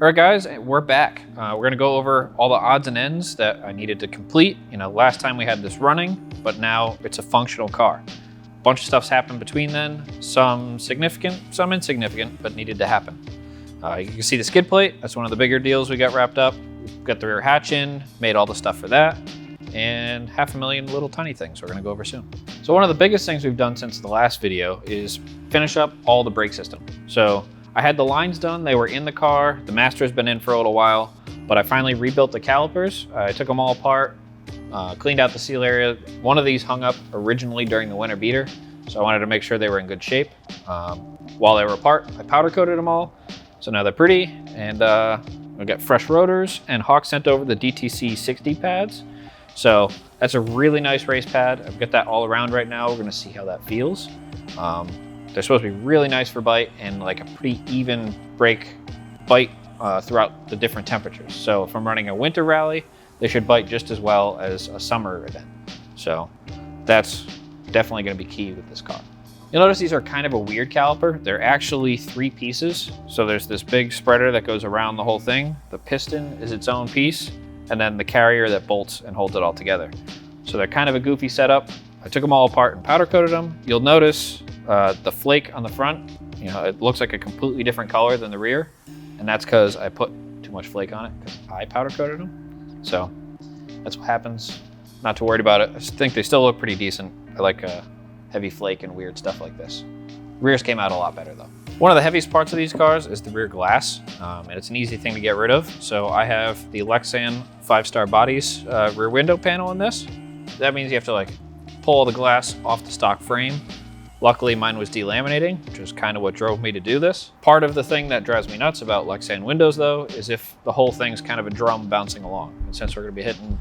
All right, guys, we're back. We're gonna go over all the odds and ends that I needed to complete. Last time we had this running, but now it's a functional car. A bunch of stuff's happened between then, some significant, some insignificant, but needed to happen. You can see the skid plate. That's one of the bigger deals we got wrapped up. We've got the rear hatch in, made all the stuff for that, and 500,000 little tiny things we're gonna go over soon. So one of the biggest things we've done since the last video is finish up all the brake system. So I had the lines done, they were in the car, the master's been in for a little while, but I finally rebuilt the calipers. I took them all apart, cleaned out the seal area. One of these hung up originally during the winter beater, so I wanted to make sure they were in good shape. While they were apart, I powder coated them all, so now they're pretty, and we got fresh rotors, and Hawk sent over the DTC 60 pads. So that's a really nice race pad. I've got that all around right now. We're gonna see how that feels. They're supposed to be really nice for bite and like a pretty even brake bite throughout the different temperatures. So if I'm running a winter rally, they should bite just as well as a summer event. So that's definitely gonna be key with this car. You'll notice these are kind of a weird caliper. They're actually 3 pieces. So there's this big spreader that goes around the whole thing. The piston is its own piece, and then the carrier that bolts and holds it all together. So they're kind of a goofy setup. I took them all apart and powder coated them. You'll notice the flake on the front, it looks like a completely different color than the rear. And that's because I put too much flake on it because I powder coated them. So that's what happens. Not too worried about it. I think they still look pretty decent. I like heavy flake and weird stuff like this. Rears came out a lot better though. One of the heaviest parts of these cars is the rear glass, and it's an easy thing to get rid of. So I have the Lexan 5-star bodies rear window panel in this. That means you have to pull all the glass off the stock frame. Luckily, mine was delaminating, which is kind of what drove me to do this. Part of the thing that drives me nuts about Lexan windows, though, is if the whole thing's kind of a drum bouncing along. And since we're going to be hitting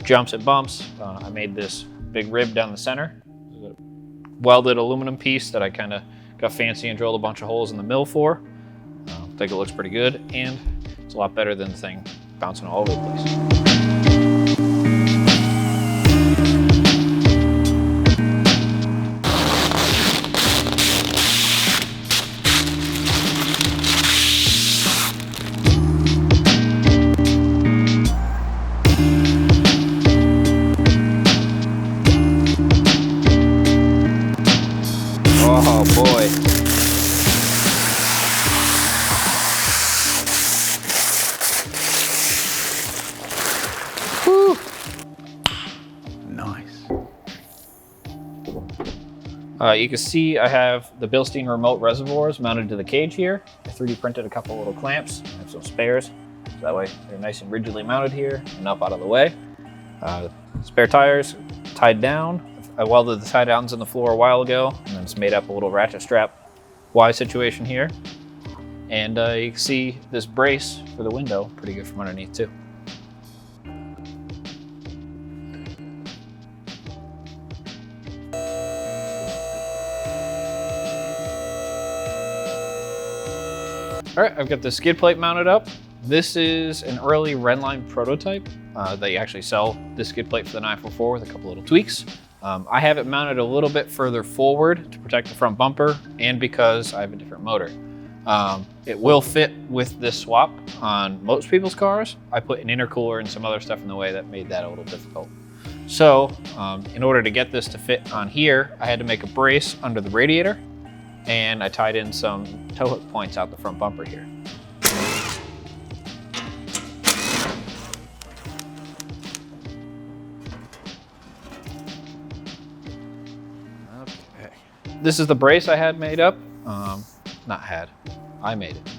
jumps and bumps, I made this big rib down the center. A welded aluminum piece that I kind of got fancy and drilled a bunch of holes in the mill for. I think it looks pretty good, and it's a lot better than the thing bouncing all over the place. Oh boy. Whew. Nice. You can see I have the Bilstein remote reservoirs mounted to the cage here. I 3D printed a couple little clamps. I have some spares, so that way they're nice and rigidly mounted here and up out of the way. Spare tires tied down. I welded the tie downs in the floor a while ago, and then it's made up a little ratchet strap Y situation here. And you can see this brace for the window, pretty good from underneath too. All right, I've got the skid plate mounted up. This is an early Redline prototype. They actually sell this skid plate for the 944 with a couple little tweaks. I have it mounted a little bit further forward to protect the front bumper and because I have a different motor. It will fit with this swap on most people's cars. I put an intercooler and some other stuff in the way that made that a little difficult. So in order to get this to fit on here, I had to make a brace under the radiator, and I tied in some tow hook points out the front bumper here. This is the brace I had made up. I made it.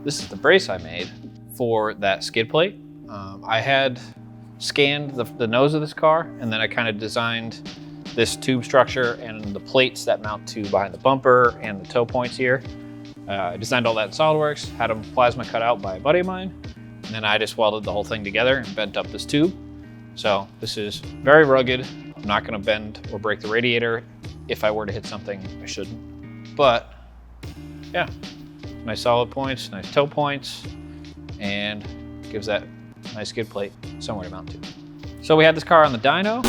This is the brace I made for that skid plate. I had scanned the nose of this car, and then I kind of designed this tube structure and the plates that mount to behind the bumper and the toe points here. I designed all that in SolidWorks, had them plasma cut out by a buddy of mine, and then I just welded the whole thing together and bent up this tube. So this is very rugged. I'm not gonna bend or break the radiator. If I were to hit something, I shouldn't. But yeah, nice solid points, nice toe points, and gives that nice skid plate somewhere to mount to. So we had this car on the dyno.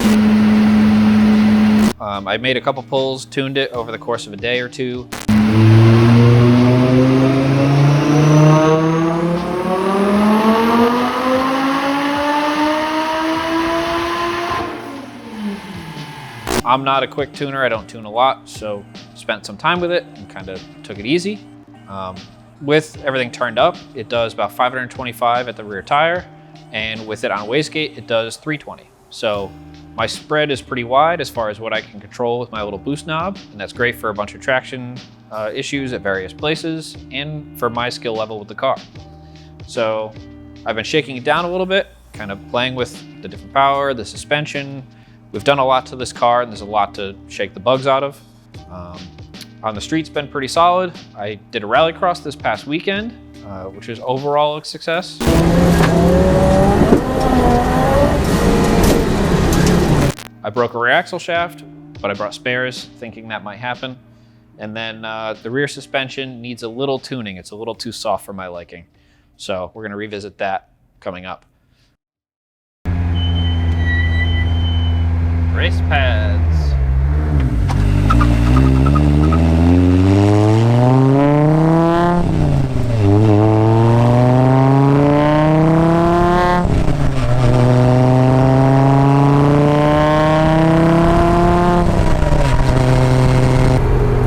I made a couple pulls, tuned it over the course of a day or two. I'm not a quick tuner, I don't tune a lot, so spent some time with it and kind of took it easy. With everything turned up, it does about 525 at the rear tire, and with it on wastegate, it does 320. So my spread is pretty wide as far as what I can control with my little boost knob, and that's great for a bunch of traction issues at various places and for my skill level with the car. So I've been shaking it down a little bit, kind of playing with the different power, the suspension. We've done a lot to this car, and there's a lot to shake the bugs out of. On the street's been pretty solid. I did a rallycross this past weekend, which is overall a success. I broke a rear axle shaft, but I brought spares thinking that might happen. And then the rear suspension needs a little tuning. It's a little too soft for my liking. So we're gonna revisit that coming up. Race pads.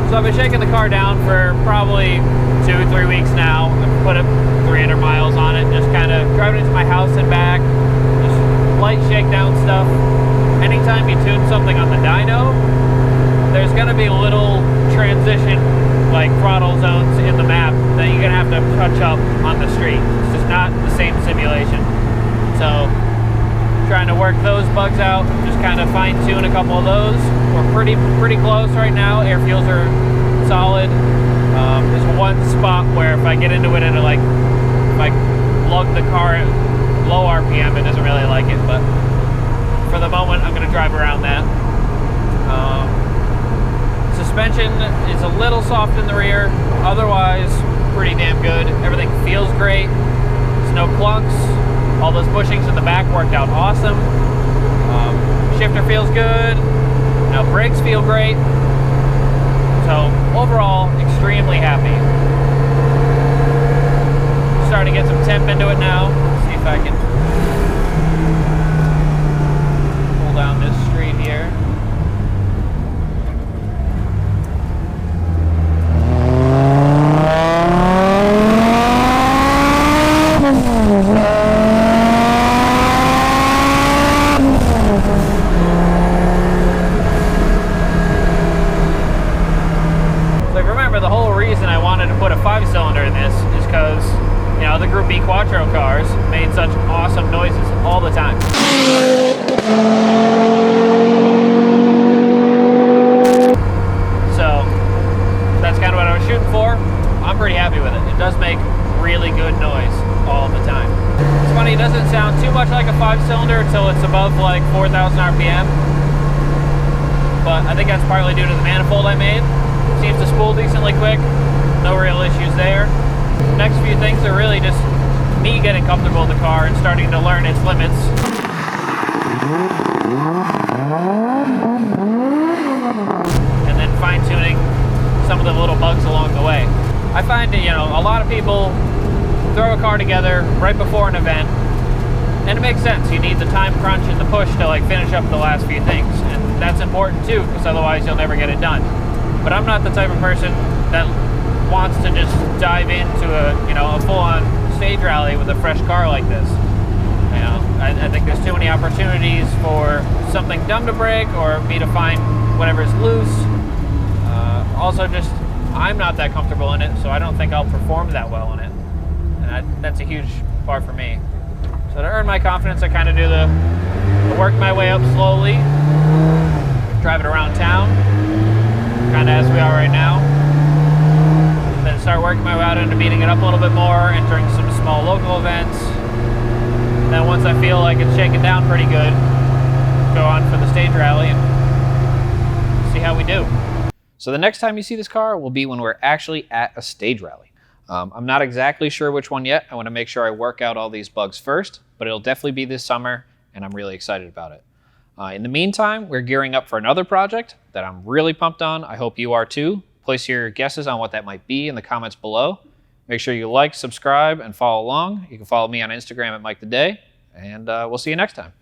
So I've been shaking the car down for probably 2-3 weeks now. I've put up 300 miles on it, just kind of driving into my house and back, just light shakedown stuff. Anytime you tune something on the dyno, there's gonna be little transition, like throttle zones in the map that you're gonna have to touch up on the street. It's just not the same simulation. So, trying to work those bugs out, just kind of fine tune a couple of those. We're pretty close right now. Air fuels are solid. There's one spot where if I get into it and if I lug the car at low RPM, it doesn't really like it, but for the moment, I'm going to drive around that. Suspension is a little soft in the rear, otherwise pretty damn good. Everything feels great. There's no clunks. All those bushings in the back worked out awesome. Shifter feels good. Now brakes feel great. So overall, extremely happy. Starting to get some temp into it now. See if I can down this street here. So remember, the whole reason I wanted to put a 5-cylinder in this is because, you know, the Group B Quattro cars made such awesome noises all the time. So that's kind of what I was shooting for. I'm pretty happy with it. It does make really good noise all the time. It's funny, it doesn't sound too much like a 5-cylinder until it's above like 4,000 RPM. But I think that's partly due to the manifold I made. It seems to spool decently quick. No real issues there. The next few things are really just me getting comfortable with the car and starting to learn its limits. And then fine-tuning some of the little bugs along the way. I find that, you know, a lot of people throw a car together right before an event, and it makes sense. You need the time crunch and the push to like finish up the last few things, and that's important too, because otherwise you'll never get it done. But I'm not the type of person that wants to just dive into a full-on stage rally with a fresh car like this. You know, I think there's too many opportunities for something dumb to break or me to find whatever's loose. Also, just I'm not that comfortable in it, so I don't think I'll perform that well in it. And that's a huge part for me. So to earn my confidence, I kind of do I work my way up slowly, drive it around town, kind of as we are right now. Then start working my way out into beating it up a little bit more, entering some small local events. And then once I feel like it's shaken down pretty good, go on for the stage rally and see how we do. So the next time you see this car will be when we're actually at a stage rally. I'm not exactly sure which one yet. I want to make sure I work out all these bugs first, but it'll definitely be this summer, and I'm really excited about it. In the meantime, we're gearing up for another project that I'm really pumped on. I hope you are too. Place your guesses on what that might be in the comments below. Make sure you like, subscribe, and follow along. You can follow me on Instagram at MikeTheDay, and we'll see you next time.